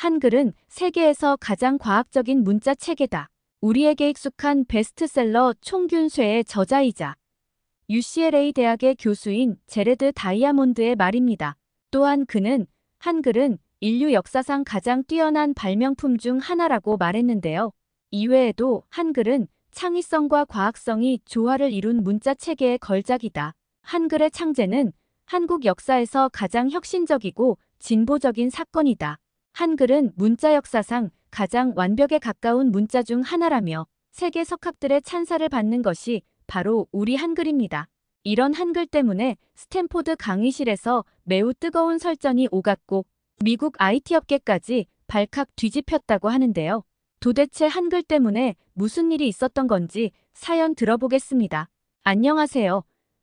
한글은 세계에서 가장 과학적인 문자 체계다. 우리에게 익숙한 베스트셀러 총균쇠의 저자이자 UCLA 대학의 교수인 제레드 다이아몬드의 말입니다. 또한 그는 한글은 인류 역사상 가장 뛰어난 발명품 중 하나라고 말했는데요. 이외에도 한글은 창의성과 과학성이 조화를 이룬 문자 체계의 걸작이다. 한글의 창제는 한국 역사에서 가장 혁신적이고 진보적인 사건이다. 한글은 문자 역사상 가장 완벽에 가까운 문자 중 하나라며 세계 석학들의 찬사를 받는 것이 바로 우리 한글입니다. 이런 한글 때문에 스탠포드 강의실에서 매우 뜨거운 설전이 오갔고 미국 IT 업계까지 발칵 뒤집혔다고 하는데요. 도대체 한글 때문에 무슨 일이 있었던 건지 사연 들어보겠습니다. 안녕하세요.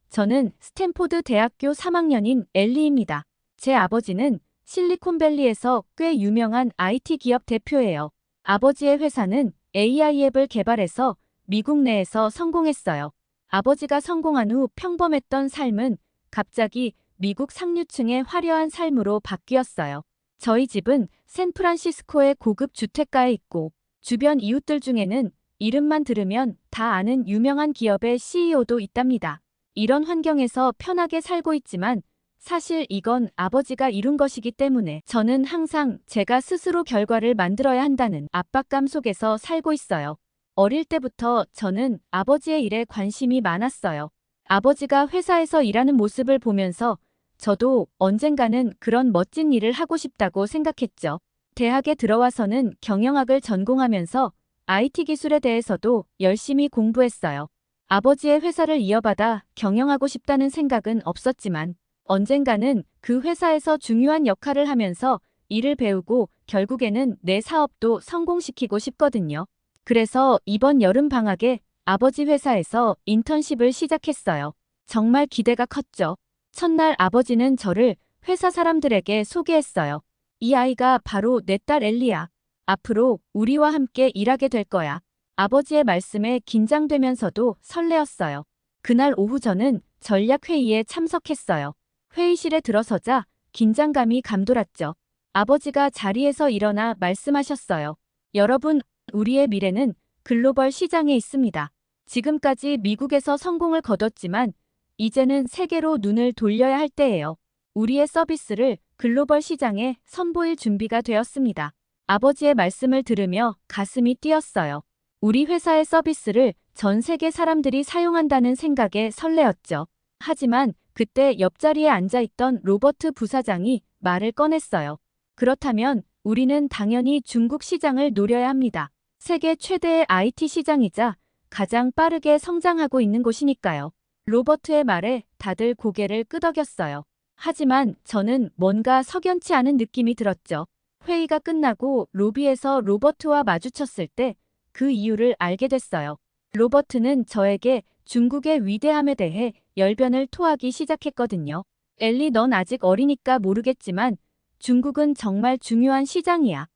저는 스탠포드 대학교 3학년인 엘리입니다. 제 아버지는 실리콘밸리에서 꽤 유명한 IT 기업 대표예요. 아버지의 회사는 AI 앱을 개발해서 미국 내에서 성공했어요. 아버지가 성공한 후 평범했던 삶은 갑자기 미국 상류층의 화려한 삶으로 바뀌었어요. 저희 집은 샌프란시스코의 고급 주택가에 있고 주변 이웃들 중에는 이름만 들으면 다 아는 유명한 기업의 CEO도 있답니다. 이런 환경에서 편하게 살고 있지만 사실 이건 아버지가 이룬 것이기 때문에 저는 항상 제가 스스로 결과를 만들어야 한다는 압박감 속에서 살고 있어요. 어릴 때부터 저는 아버지의 일에 관심이 많았어요. 아버지가 회사에서 일하는 모습을 보면서 저도 언젠가는 그런 멋진 일을 하고 싶다고 생각했죠. 대학에 들어와서는 경영학을 전공하면서 IT 기술에 대해서도 열심히 공부했어요. 아버지의 회사를 이어받아 경영하고 싶다는 생각은 없었지만 언젠가는 그 회사에서 중요한 역할을 하면서 일을 배우고 결국에는 내 사업도 성공시키고 싶거든요. 그래서 이번 여름 방학에 아버지 회사에서 인턴십을 시작했어요. 정말 기대가 컸죠. 첫날 아버지는 저를 회사 사람들에게 소개했어요. 이 아이가 바로 내 딸 엘리야. 앞으로 우리와 함께 일하게 될 거야. 아버지의 말씀에 긴장되면서도 설레었어요. 그날 오후 저는 전략회의에 참석했어요. 회의실에 들어서자 긴장감이 감돌았죠. 아버지가 자리에서 일어나 말씀하셨어요. 여러분, 우리의 미래는 글로벌 시장에 있습니다. 지금까지 미국에서 성공을 거뒀지만 이제는 세계로 눈을 돌려야 할 때예요. 우리의 서비스를 글로벌 시장에 선보일 준비가 되었습니다. 아버지의 말씀을 들으며 가슴이 뛰었어요. 우리 회사의 서비스를 전 세계 사람들이 사용한다는 생각에 설레었죠. 하지만 그때 옆자리에 앉아있던 로버트 부사장이 말을 꺼냈어요. 그렇다면 우리는 당연히 중국 시장을 노려야 합니다. 세계 최대의 IT 시장이자 가장 빠르게 성장하고 있는 곳이니까요. 로버트의 말에 다들 고개를 끄덕였어요. 하지만 저는 뭔가 석연치 않은 느낌이 들었죠. 회의가 끝나고 로비에서 로버트와 마주쳤을 때 그 이유를 알게 됐어요. 로버트는 저에게 중국의 위대함에 대해 열변을 토하기 시작했거든요. 엘리, 넌 아직 어리니까 모르겠지만 중국은 정말 중요한 시장이야.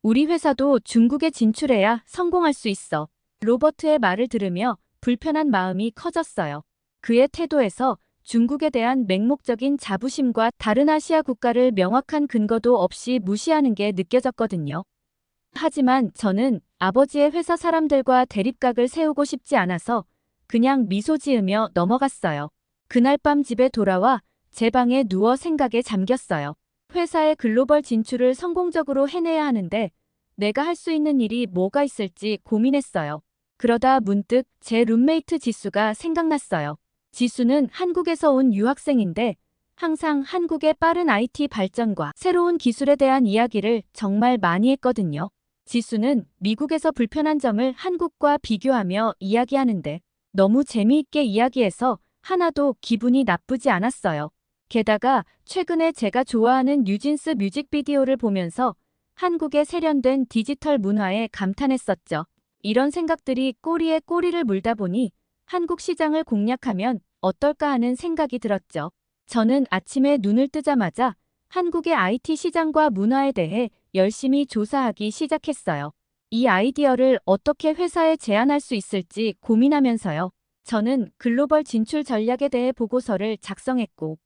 우리 회사도 중국에 진출해야 성공할 수 있어. 로버트의 말을 들으며 불편한 마음이 커졌어요. 그의 태도에서 중국에 대한 맹목적인 자부심과 다른 아시아 국가를 명확한 근거도 없이 무시하는 게 느껴졌거든요. 하지만 저는 아버지의 회사 사람들과 대립각을 세우고 싶지 않아서 그냥 미소 지으며 넘어갔어요. 그날 밤 집에 돌아와 제 방에 누워 생각에 잠겼어요. 회사의 글로벌 진출을 성공적으로 해내야 하는데 내가 할 수 있는 일이 뭐가 있을지 고민했어요. 그러다 문득 제 룸메이트 지수가 생각났어요. 지수는 한국에서 온 유학생인데 항상 한국의 빠른 IT 발전과 새로운 기술에 대한 이야기를 정말 많이 했거든요. 지수는 미국에서 불편한 점을 한국과 비교하며 이야기하는데 너무 재미있게 이야기해서 하나도 기분이 나쁘지 않았어요. 게다가 최근에 제가 좋아하는 뉴진스 뮤직비디오를 보면서 한국의 세련된 디지털 문화에 감탄했었죠. 이런 생각들이 꼬리에 꼬리를 물다 보니 한국 시장을 공략하면 어떨까 하는 생각이 들었죠. 저는 아침에 눈을 뜨자마자 한국의 IT 시장과 문화에 대해 열심히 조사하기 시작했어요. 이 아이디어를 어떻게 회사에 제안할 수 있을지 고민하면서요. 저는 글로벌 진출 전략에 대해 보고서를 작성했고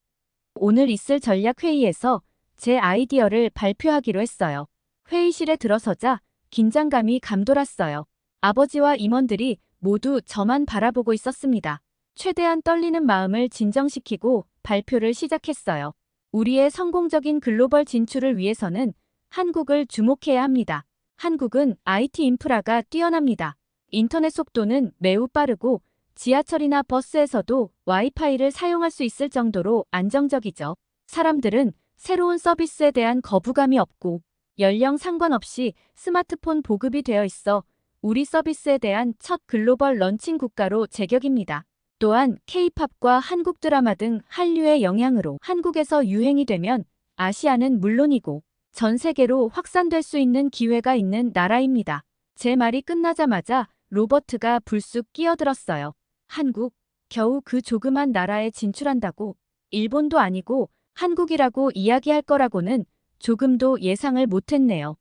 오늘 있을 전략회의에서 제 아이디어를 발표하기로 했어요. 회의실에 들어서자 긴장감이 감돌았어요. 아버지와 임원들이 모두 저만 바라보고 있었습니다. 최대한 떨리는 마음을 진정시키고 발표를 시작했어요. 우리의 성공적인 글로벌 진출을 위해서는 한국을 주목해야 합니다. 한국은 IT 인프라가 뛰어납니다. 인터넷 속도는 매우 빠르고 지하철이나 버스에서도 와이파이를 사용할 수 있을 정도로 안정적이죠. 사람들은 새로운 서비스에 대한 거부감이 없고 연령 상관없이 스마트폰 보급이 되어 있어 우리 서비스에 대한 첫 글로벌 런칭 국가로 제격입니다. 또한 K-팝과 한국 드라마 등 한류의 영향으로 한국에서 유행이 되면 아시아는 물론이고 전 세계로 확산될 수 있는 기회가 있는 나라입니다. 제 말이 끝나자마자 로버트가 불쑥 끼어들었어요. 한국, 겨우 그 조그만 나라에 진출한다고? 일본도 아니고 한국이라고 이야기할 거라고는 조금도 예상을 못했네요.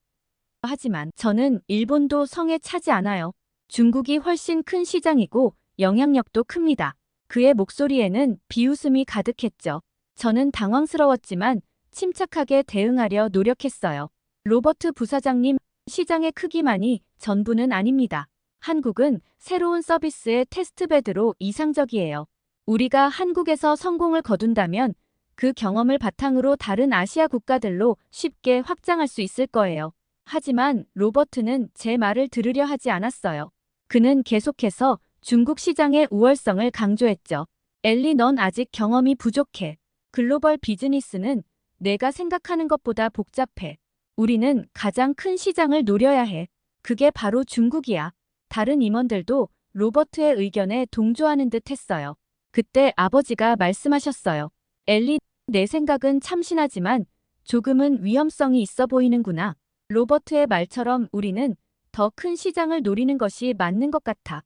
하지만 저는 일본도 성에 차지 않아요. 중국이 훨씬 큰 시장이고 영향력도 큽니다. 그의 목소리에는 비웃음이 가득했죠. 저는 당황스러웠지만 침착하게 대응하려 노력했어요. 로버트 부사장님, 시장의 크기만이 전부는 아닙니다. 한국은 새로운 서비스의 테스트베드로 이상적이에요. 우리가 한국에서 성공을 거둔다면 그 경험을 바탕으로 다른 아시아 국가들로 쉽게 확장할 수 있을 거예요. 하지만 로버트는 제 말을 들으려 하지 않았어요. 그는 계속해서 중국 시장의 우월성을 강조했죠. 엘리, 넌 아직 경험이 부족해. 글로벌 비즈니스는 내가 생각하는 것보다 복잡해. 우리는 가장 큰 시장을 노려야 해. 그게 바로 중국이야. 다른 임원들도 로버트의 의견에 동조하는 듯 했어요. 그때 아버지가 말씀하셨어요. 엘리, 내 생각은 참신하지만 조금은 위험성이 있어 보이는구나. 로버트의 말처럼 우리는 더 큰 시장을 노리는 것이 맞는 것 같아.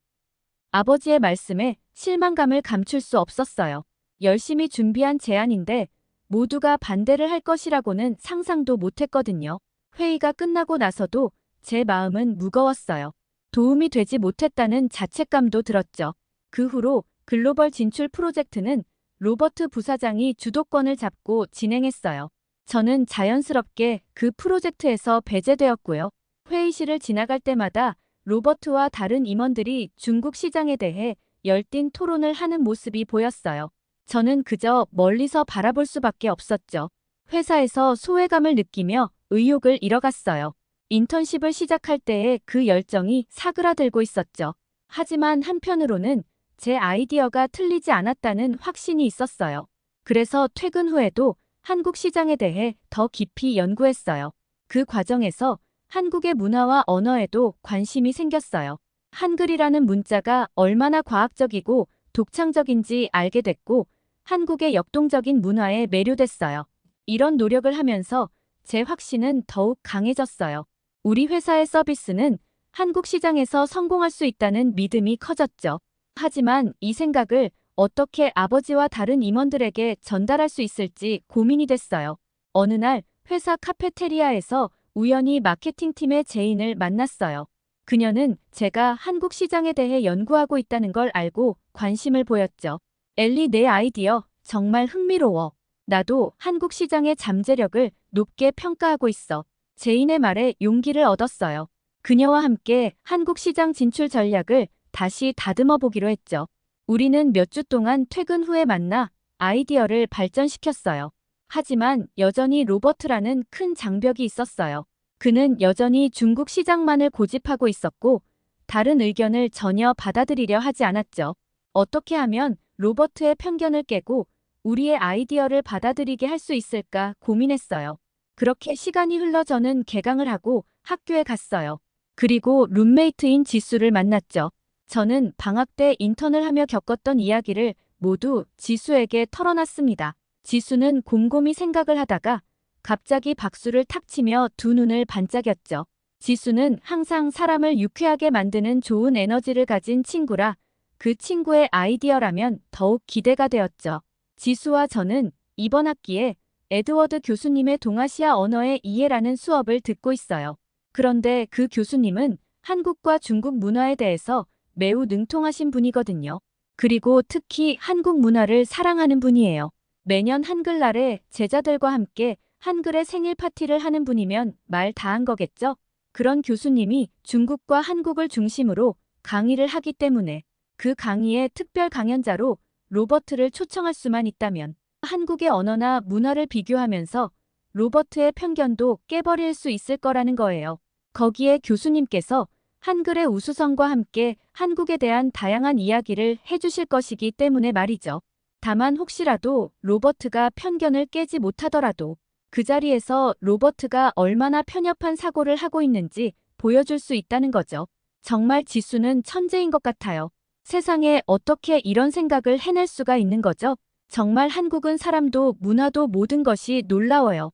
아버지의 말씀에 실망감을 감출 수 없었어요. 열심히 준비한 제안인데 모두가 반대를 할 것이라고는 상상도 못했거든요. 회의가 끝나고 나서도 제 마음은 무거웠어요. 도움이 되지 못했다는 자책감도 들었죠. 그 후로 글로벌 진출 프로젝트는 로버트 부사장이 주도권을 잡고 진행했어요. 저는 자연스럽게 그 프로젝트에서 배제되었고요. 회의실을 지나갈 때마다 로버트와 다른 임원들이 중국 시장에 대해 열띤 토론을 하는 모습이 보였어요. 저는 그저 멀리서 바라볼 수밖에 없었죠. 회사에서 소외감을 느끼며 의욕을 잃어갔어요. 인턴십을 시작할 때의 그 열정이 사그라들고 있었죠. 하지만 한편으로는 제 아이디어가 틀리지 않았다는 확신이 있었어요. 그래서 퇴근 후에도 한국 시장에 대해 더 깊이 연구했어요. 그 과정에서 한국의 문화와 언어에도 관심이 생겼어요. 한글이라는 문자가 얼마나 과학적이고 독창적인지 알게 됐고 한국의 역동적인 문화에 매료됐어요. 이런 노력을 하면서 제 확신은 더욱 강해졌어요. 우리 회사의 서비스는 한국 시장에서 성공할 수 있다는 믿음이 커졌죠. 하지만 이 생각을 어떻게 아버지와 다른 임원들에게 전달할 수 있을지 고민이 됐어요. 어느 날 회사 카페테리아에서 우연히 마케팅팀의 제인을 만났어요. 그녀는 제가 한국 시장에 대해 연구하고 있다는 걸 알고 관심을 보였죠. 엘리, 내 아이디어 정말 흥미로워. 나도 한국 시장의 잠재력을 높게 평가하고 있어. 제인의 말에 용기를 얻었어요. 그녀와 함께 한국 시장 진출 전략을 다시 다듬어 보기로 했죠. 우리는 몇 주 동안 퇴근 후에 만나 아이디어를 발전시켰어요. 하지만 여전히 로버트라는 큰 장벽이 있었어요. 그는 여전히 중국 시장만을 고집하고 있었고 다른 의견을 전혀 받아들이려 하지 않았죠. 어떻게 하면 로버트의 편견을 깨고 우리의 아이디어를 받아들이게 할 수 있을까 고민했어요. 그렇게 시간이 흘러 저는 개강을 하고 학교에 갔어요. 그리고 룸메이트인 지수를 만났죠. 저는 방학 때 인턴을 하며 겪었던 이야기를 모두 지수에게 털어놨습니다. 지수는 곰곰이 생각을 하다가 갑자기 박수를 탁 치며 두 눈을 반짝였죠. 지수는 항상 사람을 유쾌하게 만드는 좋은 에너지를 가진 친구라 그 친구의 아이디어라면 더욱 기대가 되었죠. 지수와 저는 이번 학기에 에드워드 교수님의 동아시아 언어의 이해라는 수업을 듣고 있어요. 그런데 그 교수님은 한국과 중국 문화에 대해서 매우 능통하신 분이거든요. 그리고 특히 한국 문화를 사랑하는 분이에요. 매년 한글날에 제자들과 함께 한글의 생일 파티를 하는 분이면 말 다 한 거겠죠? 그런 교수님이 중국과 한국을 중심으로 강의를 하기 때문에 그 강의의 특별 강연자로 로버트를 초청할 수만 있다면 한국의 언어나 문화를 비교하면서 로버트의 편견도 깨버릴 수 있을 거라는 거예요. 거기에 교수님께서 한글의 우수성과 함께 한국에 대한 다양한 이야기를 해주실 것이기 때문에 말이죠. 다만 혹시라도 로버트가 편견을 깨지 못하더라도 그 자리에서 로버트가 얼마나 편협한 사고를 하고 있는지 보여줄 수 있다는 거죠. 정말 지수는 천재인 것 같아요. 세상에 어떻게 이런 생각을 해낼 수가 있는 거죠? 정말 한국은 사람도 문화도 모든 것이 놀라워요.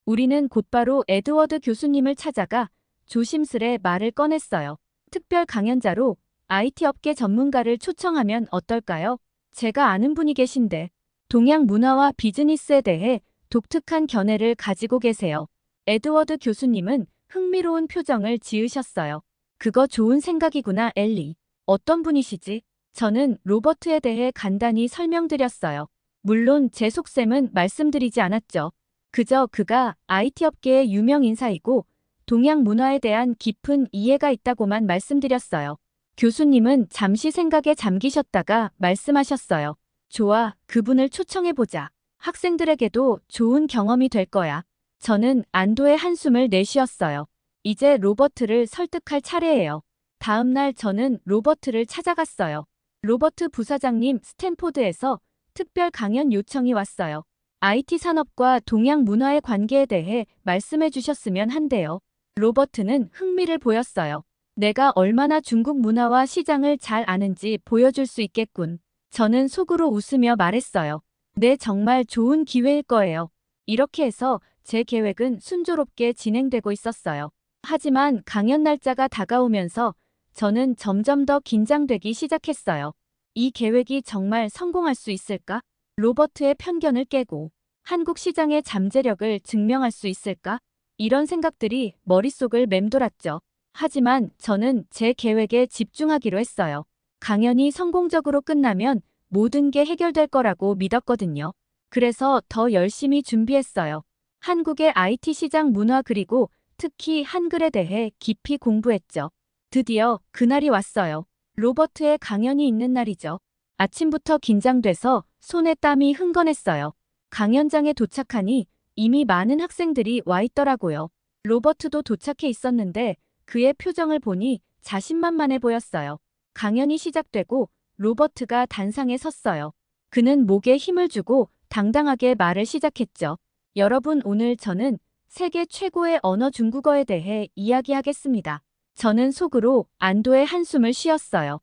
우리는 곧바로 에드워드 교수님을 찾아가 조심스레 말을 꺼냈어요. 특별 강연자로 IT 업계 전문가를 초청하면 어떨까요? 제가 아는 분이 계신데 동양 문화와 비즈니스에 대해 독특한 견해를 가지고 계세요. 에드워드 교수님은 흥미로운 표정을 지으셨어요. 그거 좋은 생각이구나, 엘리. 어떤 분이시지? 저는 로버트에 대해 간단히 설명드렸어요. 물론 제 속셈은 말씀드리지 않았죠. 그저 그가 IT 업계의 유명 인사이고 동양 문화에 대한 깊은 이해가 있다고만 말씀드렸어요. 교수님은 잠시 생각에 잠기셨다가 말씀하셨어요. 좋아, 그분을 초청해보자. 학생들에게도 좋은 경험이 될 거야. 저는 안도의 한숨을 내쉬었어요. 이제 로버트를 설득할 차례예요. 다음 날 저는 로버트를 찾아갔어요. 로버트 부사장님, 스탠포드에서 특별 강연 요청이 왔어요. IT 산업과 동양 문화의 관계에 대해 말씀해 주셨으면 한대요. 로버트는 흥미를 보였어요. 내가 얼마나 중국 문화와 시장을 잘 아는지 보여줄 수 있겠군. 저는 속으로 웃으며 말했어요. 네, 정말 좋은 기회일 거예요. 이렇게 해서 제 계획은 순조롭게 진행되고 있었어요. 하지만 강연 날짜가 다가오면서 저는 점점 더 긴장되기 시작했어요. 이 계획이 정말 성공할 수 있을까? 로버트의 편견을 깨고 한국 시장의 잠재력을 증명할 수 있을까? 이런 생각들이 머릿속을 맴돌았죠. 하지만 저는 제 계획에 집중하기로 했어요. 강연이 성공적으로 끝나면 모든 게 해결될 거라고 믿었거든요. 그래서 더 열심히 준비했어요. 한국의 IT 시장 문화 그리고 특히 한글에 대해 깊이 공부했죠. 드디어 그날이 왔어요. 로버트의 강연이 있는 날이죠. 아침부터 긴장돼서 손에 땀이 흥건했어요. 강연장에 도착하니 이미 많은 학생들이 와 있더라고요. 로버트도 도착해 있었는데 그의 표정을 보니 자신만만해 보였어요. 강연이 시작되고 로버트가 단상에 섰어요. 그는 목에 힘을 주고 당당하게 말을 시작했죠. 여러분, 오늘 저는 세계 최고의 언어 중국어에 대해 이야기하겠습니다. 저는 속으로 안도의 한숨을 쉬었어요.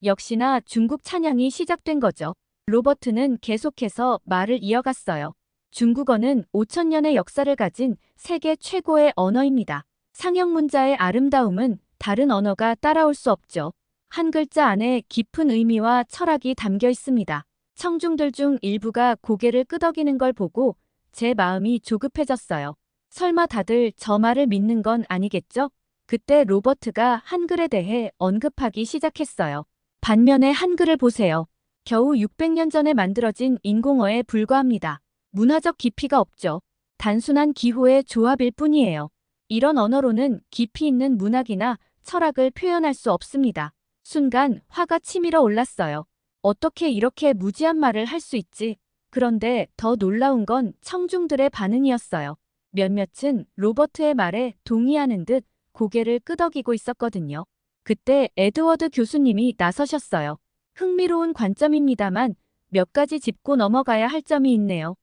역시나 중국 찬양이 시작된 거죠. 로버트는 계속해서 말을 이어갔어요. 중국어는 5,000년의 역사를 가진 세계 최고의 언어입니다. 상형 문자의 아름다움은 다른 언어가 따라올 수 없죠. 한 글자 안에 깊은 의미와 철학이 담겨 있습니다. 청중들 중 일부가 고개를 끄덕이는 걸 보고 제 마음이 조급해졌어요. 설마 다들 저 말을 믿는 건 아니겠죠? 그때 로버트가 한글에 대해 언급하기 시작했어요. 반면에 한글을 보세요. 겨우 600년 전에 만들어진 인공어에 불과합니다. 문화적 깊이가 없죠. 단순한 기호의 조합일 뿐이에요. 이런 언어로는 깊이 있는 문학이나 철학을 표현할 수 없습니다. 순간 화가 치밀어 올랐어요. 어떻게 이렇게 무지한 말을 할 수 있지? 그런데 더 놀라운 건 청중들의 반응이었어요. 몇몇은 로버트의 말에 동의하는 듯 고개를 끄덕이고 있었거든요. 그때 에드워드 교수님이 나서셨어요. 흥미로운 관점입니다만 몇 가지 짚고 넘어가야 할 점이 있네요.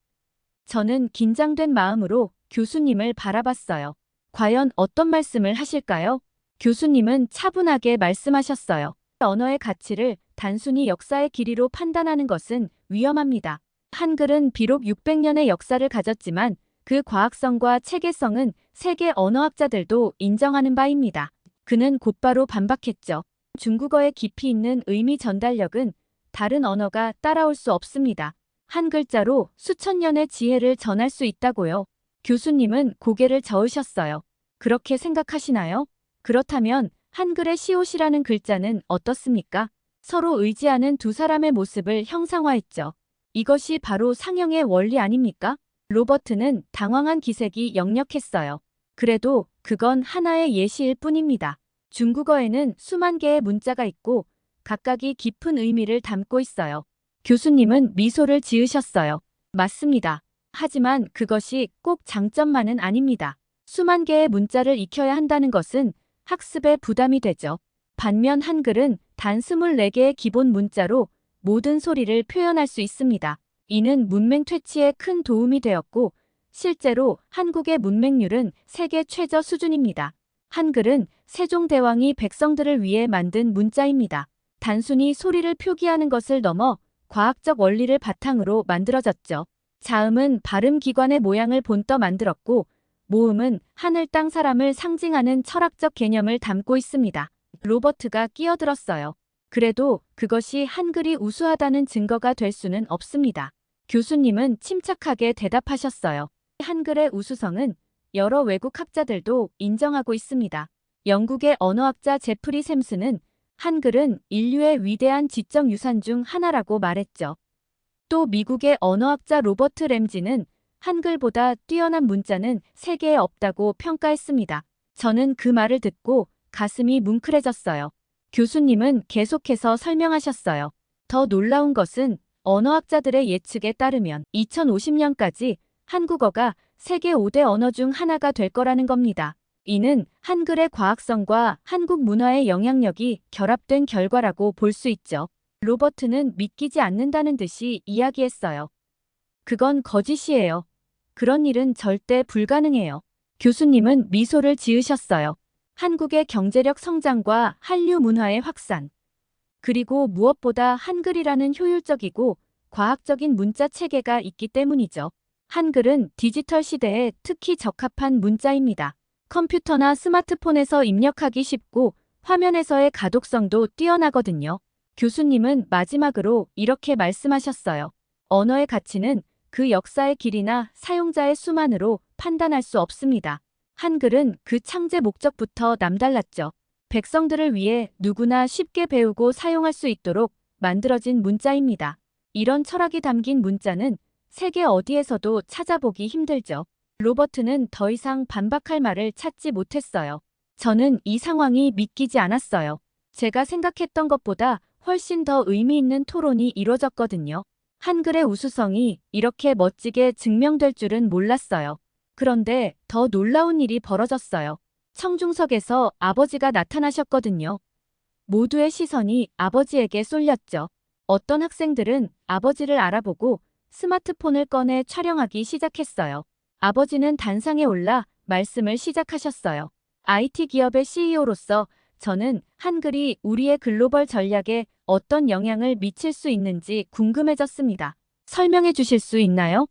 저는 긴장된 마음으로 교수님을 바라봤어요. 과연 어떤 말씀을 하실까요? 교수님은 차분하게 말씀하셨어요. 언어의 가치를 단순히 역사의 길이로 판단하는 것은 위험합니다. 한글은 비록 600년의 역사를 가졌지만 그 과학성과 체계성은 세계 언어학자들도 인정하는 바입니다. 그는 곧바로 반박했죠. 중국어의 깊이 있는 의미 전달력은 다른 언어가 따라올 수 없습니다. 한 글자로 수천 년의 지혜를 전할 수 있다고요. 교수님은 고개를 저으셨어요. 그렇게 생각하시나요? 그렇다면 한글의 시옷이라는 글자는 어떻습니까? 서로 의지하는 두 사람의 모습을 형상화했죠. 이것이 바로 상형의 원리 아닙니까? 로버트는 당황한 기색이 역력했어요. 그래도 그건 하나의 예시일 뿐입니다. 중국어에는 수만 개의 문자가 있고 각각이 깊은 의미를 담고 있어요. 교수님은 미소를 지으셨어요. 맞습니다. 하지만 그것이 꼭 장점만은 아닙니다. 수만 개의 문자를 익혀야 한다는 것은 학습에 부담이 되죠. 반면 한글은 단 24개의 기본 문자로 모든 소리를 표현할 수 있습니다. 이는 문맹 퇴치에 큰 도움이 되었고 실제로 한국의 문맹률은 세계 최저 수준입니다. 한글은 세종대왕이 백성들을 위해 만든 문자입니다. 단순히 소리를 표기하는 것을 넘어 과학적 원리를 바탕으로 만들어졌죠. 자음은 발음기관의 모양을 본떠 만들었고 모음은 하늘 땅 사람을 상징하는 철학적 개념을 담고 있습니다. 로버트가 끼어들었어요. 그래도 그것이 한글이 우수하다는 증거가 될 수는 없습니다. 교수님은 침착하게 대답하셨어요. 한글의 우수성은 여러 외국 학자들도 인정하고 있습니다. 영국의 언어학자 제프리 샘스는 한글은 인류의 위대한 지적 유산 중 하나라고 말했죠. 또 미국의 언어학자 로버트 램지는 한글보다 뛰어난 문자는 세계에 없다고 평가했습니다. 저는 그 말을 듣고 가슴이 뭉클해졌어요. 교수님은 계속해서 설명하셨어요. 더 놀라운 것은 언어학자들의 예측에 따르면 2050년까지 한국어가 세계 5대 언어 중 하나가 될 거라는 겁니다. 이는 한글의 과학성과 한국 문화의 영향력이 결합된 결과라고 볼 수 있죠. 로버트는 믿기지 않는다는 듯이 이야기했어요. 그건 거짓이에요. 그런 일은 절대 불가능해요. 교수님은 미소를 지으셨어요. 한국의 경제력 성장과 한류 문화의 확산, 그리고 무엇보다 한글이라는 효율적이고 과학적인 문자 체계가 있기 때문이죠. 한글은 디지털 시대에 특히 적합한 문자입니다. 컴퓨터나 스마트폰에서 입력하기 쉽고 화면에서의 가독성도 뛰어나거든요. 교수님은 마지막으로 이렇게 말씀하셨어요. 언어의 가치는 그 역사의 길이나 사용자의 수만으로 판단할 수 없습니다. 한글은 그 창제 목적부터 남달랐죠. 백성들을 위해 누구나 쉽게 배우고 사용할 수 있도록 만들어진 문자입니다. 이런 철학이 담긴 문자는 세계 어디에서도 찾아보기 힘들죠. 로버트는 더 이상 반박할 말을 찾지 못했어요. 저는 이 상황이 믿기지 않았어요. 제가 생각했던 것보다 훨씬 더 의미 있는 토론이 이루어졌거든요. 한글의 우수성이 이렇게 멋지게 증명될 줄은 몰랐어요. 그런데 더 놀라운 일이 벌어졌어요. 청중석에서 아버지가 나타나셨거든요. 모두의 시선이 아버지에게 쏠렸죠. 어떤 학생들은 아버지를 알아보고 스마트폰을 꺼내 촬영하기 시작했어요. 아버지는 단상에 올라 말씀을 시작하셨어요. IT 기업의 CEO로서 저는 한글이 우리의 글로벌 전략에 어떤 영향을 미칠 수 있는지 궁금해졌습니다. 설명해 주실 수 있나요?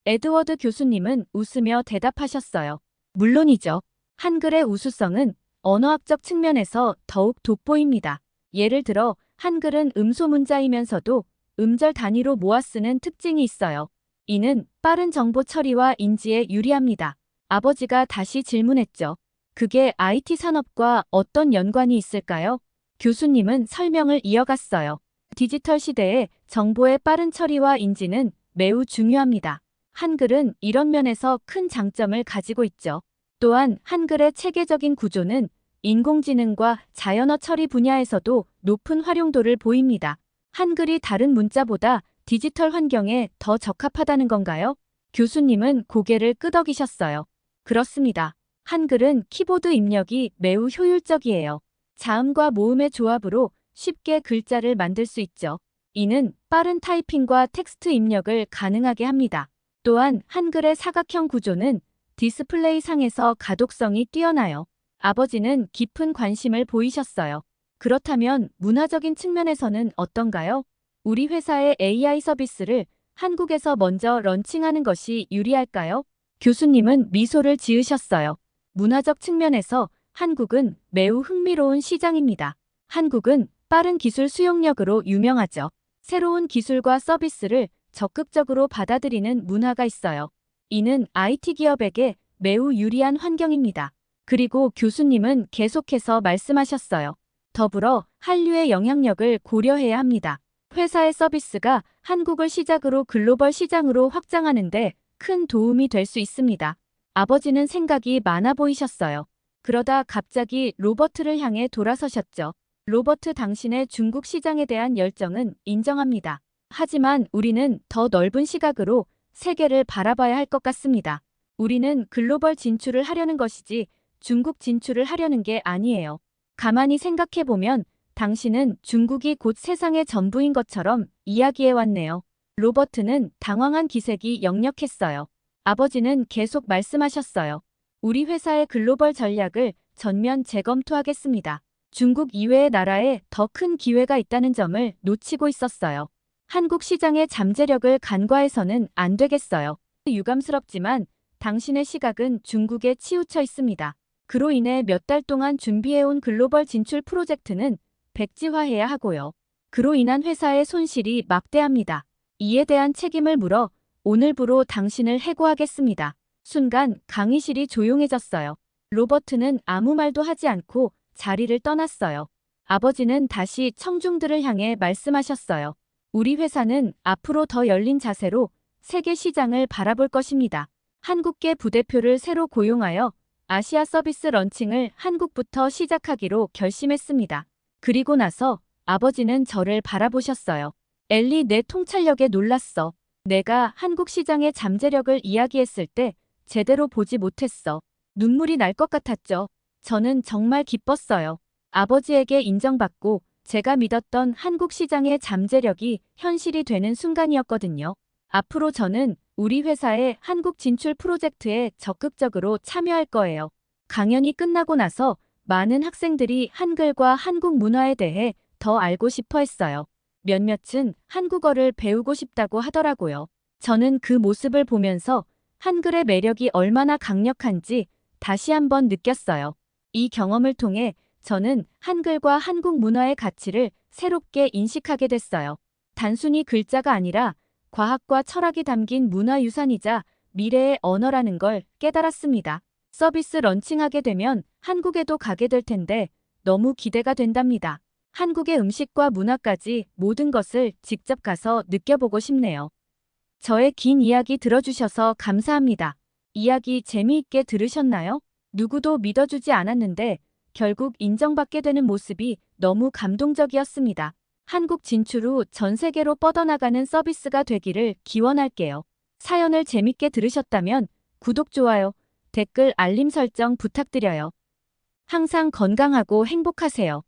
에드워드 교수님은 웃으며 대답하셨어요. 물론이죠. 한글의 우수성은 언어학적 측면에서 더욱 돋보입니다. 예를 들어 한글은 음소 문자이면서도 음절 단위로 모아 쓰는 특징이 있어요. 이는 빠른 정보 처리와 인지에 유리합니다. 아버지가 다시 질문했죠. 그게 IT 산업과 어떤 연관이 있을까요? 교수님은 설명을 이어갔어요. 디지털 시대에 정보의 빠른 처리와 인지는 매우 중요합니다. 한글은 이런 면에서 큰 장점을 가지고 있죠. 또한 한글의 체계적인 구조는 인공지능과 자연어 처리 분야에서도 높은 활용도를 보입니다. 한글이 다른 문자보다 디지털 환경에 더 적합하다는 건가요? 교수님은 고개를 끄덕이셨어요. 그렇습니다. 한글은 키보드 입력이 매우 효율적이에요. 자음과 모음의 조합으로 쉽게 글자를 만들 수 있죠. 이는 빠른 타이핑과 텍스트 입력을 가능하게 합니다. 또한 한글의 사각형 구조는 디스플레이 상에서 가독성이 뛰어나요. 아버지는 깊은 관심을 보이셨어요. 그렇다면 문화적인 측면에서는 어떤가요? 우리 회사의 AI 서비스를 한국에서 먼저 런칭하는 것이 유리할까요? 교수님은 미소를 지으셨어요. 문화적 측면에서 한국은 매우 흥미로운 시장입니다. 한국은 빠른 기술 수용력으로 유명하죠. 새로운 기술과 서비스를 적극적으로 받아들이는 문화가 있어요. 이는 IT 기업에게 매우 유리한 환경입니다. 그리고 교수님은 계속해서 말씀하셨어요. 더불어 한류의 영향력을 고려해야 합니다. 회사의 서비스가 한국을 시작으로 글로벌 시장으로 확장하는데 큰 도움이 될 수 있습니다. 아버지는 생각이 많아 보이셨어요. 그러다 갑자기 로버트를 향해 돌아서셨죠. 로버트, 당신의 중국 시장에 대한 열정은 인정합니다. 하지만 우리는 더 넓은 시각으로 세계를 바라봐야 할 것 같습니다. 우리는 글로벌 진출을 하려는 것이지 중국 진출을 하려는 게 아니에요. 가만히 생각해보면 당신은 중국이 곧 세상의 전부인 것처럼 이야기해왔네요. 로버트는 당황한 기색이 역력했어요. 아버지는 계속 말씀하셨어요. 우리 회사의 글로벌 전략을 전면 재검토하겠습니다. 중국 이외의 나라에 더 큰 기회가 있다는 점을 놓치고 있었어요. 한국 시장의 잠재력을 간과해서는 안 되겠어요. 유감스럽지만 당신의 시각은 중국에 치우쳐 있습니다. 그로 인해 몇 달 동안 준비해온 글로벌 진출 프로젝트는 백지화해야 하고요. 그로 인한 회사의 손실이 막대합니다. 이에 대한 책임을 물어 오늘부로 당신을 해고하겠습니다. 순간 강의실이 조용해졌어요. 로버트는 아무 말도 하지 않고 자리를 떠났어요. 아버지는 다시 청중들을 향해 말씀하셨어요. 우리 회사는 앞으로 더 열린 자세로 세계 시장을 바라볼 것입니다. 한국계 부대표를 새로 고용하여 아시아 서비스 런칭을 한국부터 시작하기로 결심했습니다. 그리고 나서 아버지는 저를 바라보셨어요. 엘리, 내 통찰력에 놀랐어. 내가 한국 시장의 잠재력을 이야기했을 때 제대로 보지 못했어. 눈물이 날 것 같았죠. 저는 정말 기뻤어요. 아버지에게 인정받고 제가 믿었던 한국 시장의 잠재력이 현실이 되는 순간이었거든요. 앞으로 저는 우리 회사의 한국 진출 프로젝트에 적극적으로 참여할 거예요. 강연이 끝나고 나서 많은 학생들이 한글과 한국 문화에 대해 더 알고 싶어 했어요. 몇몇은 한국어를 배우고 싶다고 하더라고요. 저는 그 모습을 보면서 한글의 매력이 얼마나 강력한지 다시 한번 느꼈어요. 이 경험을 통해 저는 한글과 한국 문화의 가치를 새롭게 인식하게 됐어요. 단순히 글자가 아니라 과학과 철학이 담긴 문화유산이자 미래의 언어라는 걸 깨달았습니다. 서비스 런칭하게 되면 한국에도 가게 될 텐데 너무 기대가 된답니다. 한국의 음식과 문화까지 모든 것을 직접 가서 느껴보고 싶네요. 저의 긴 이야기 들어주셔서 감사합니다. 이야기 재미있게 들으셨나요? 누구도 믿어주지 않았는데 결국 인정받게 되는 모습이 너무 감동적이었습니다. 한국 진출 후 전 세계로 뻗어나가는 서비스가 되기를 기원할게요. 사연을 재밌게 들으셨다면 구독, 좋아요, 댓글, 알림 설정 부탁드려요. 항상 건강하고 행복하세요.